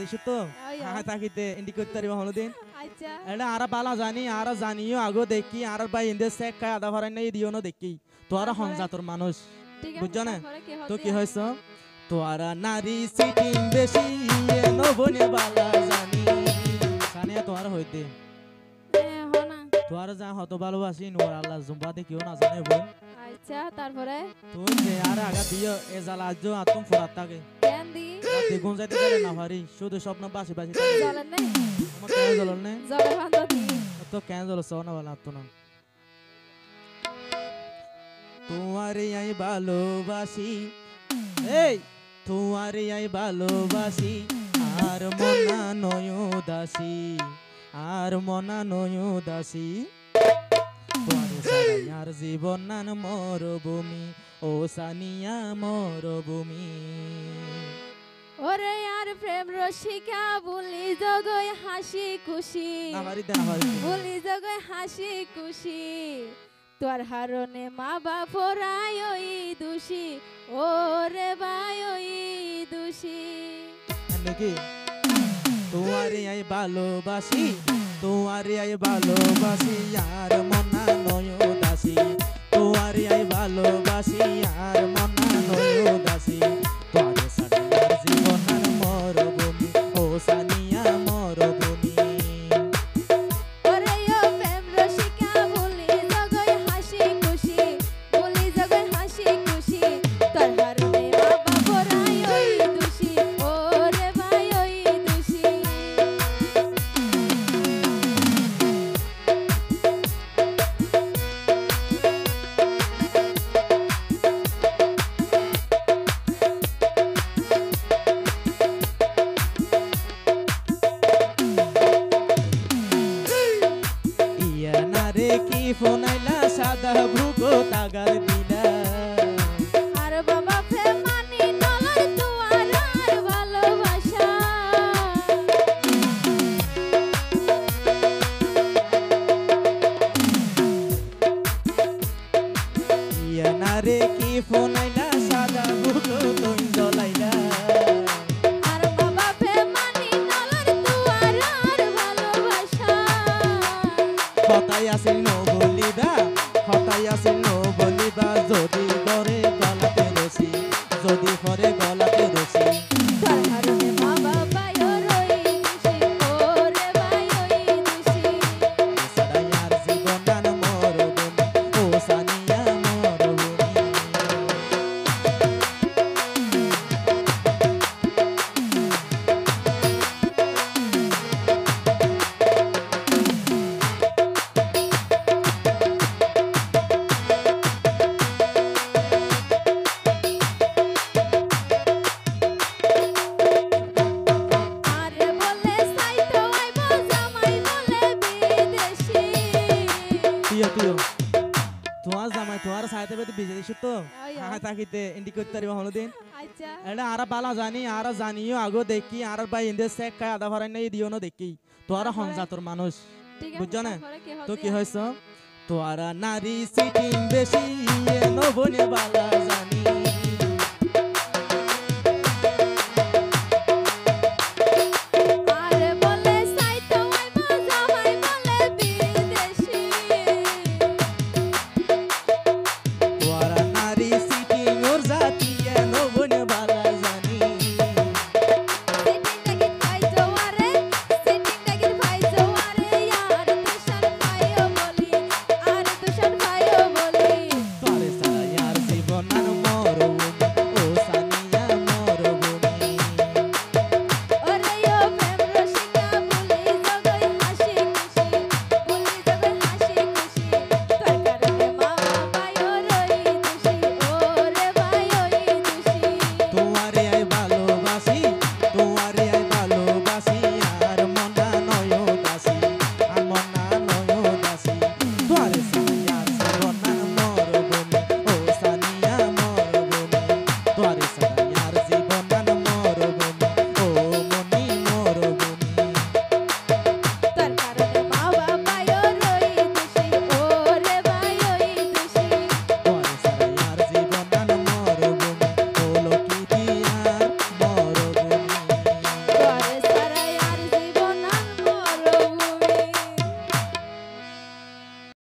দিছো তো হ্যাঁ তাকিতে ইন্ডি করতে পারিবা হলদিন আচ্ছা এটা আর বালা জানি আর জানিও আগো দেখি আর ভাই ইন্দে সেক খায় আদা ভরাই নাই দিও না দেখি তোরা হনজাতর মানুষ বুঝছ না তো কি হইছ তোরা নারী সিটিং বেশি নবনে বালা জানি সানিয়া তোরা হইতে তোরা যা হত ভালোবাসি নোর আল্লাহ জুম্বা দেখিও না জানে বোন আচ্ছা তারপরে তুই যে আর আগা দিও এ জালা আজ আতুম ফুরাত থাকে কেন দি রাতে গুন যাইতে পারে না পারি শুধু স্বপ্ন বাসি বাসি জ্বলেন নাই আমার কেন জ্বলন না জ্বলে বান্ধ দি তো কেন জ্বলছ না বলা তো না তোমারে আই ভালোবাসি এই তোমারে আই ভালোবাসি আর মনা নয় দাসী আর মনা নয় দাসী তোমারে সারাই আর জীবন নান মরভূমি ও সানিয়া মরভূমি ওরে আর প্রেম রসিকা বলি জগই হাসি খুশি বলি জগই হাসি খুশি তোর হারনে মা বাপ রায় ওই দোষী ওরে ভাই ওই দোষী নাকি তোমারে আই ভালোবাসি তোমারে আই ভালোবাসি আর মনা নয় দাসী তোমারে আই ভালোবাসি আর মনা নয় দাসী তোমারে সারাই আর জীবন আর মরভূমি ও সানিয়া মরভূমি ওরে ও প্রেম রসিকা বলি জগই হাসি খুশি বলি জগই হাসি খুশি তোর হারনে মা বাপ রায় ওই দোষী ওরে ভাই ওই দোষী ইয়া না রে কি ফোনাইলা সাদা ভুগো তাগার দিলা আর বাবা প্রেম মানি নলর তুয়ার আর ভালোবাসা ইয়া না রে কি ফোনাইলা সাদা ভুগো তুই জ্বলাইলা আর বাবা প্রেম মানি নলর তুয়ার আর ভালোবাসা হতাই আসিল নো বলিবা হতাই আসিল নো বলিবা যদি করে গলাতে রসি যদি করে গলাতে রসি তোর হারনে মা বাবা ওই দোষী ওরে ভাই ওই দোষী সারাই আর জীবন নান মরভূমি ও সানিয়া মরভূমি আরে বলে সাইতো আইব জামাই বলে বিদেশী তুইও তুইও তোমার জামাই তোমার সাইতে বেতে বিজে দিছো তো হ্যাঁ তাকিতে ইন্ডি করতে পারিবা হলদিন আচ্ছা এটা আর বালা জানি আর জানিও আগো দেখি আর ভাই ইন্দে সেক খায় আদা ভরাই নাই দিও না দেখি তোরা হনজাতর মানুষ ঠিক বুঝছ না তারপরে কি তো হল কি হইছ তোরা নারী সিটিং বেশি নবনে বালা জানি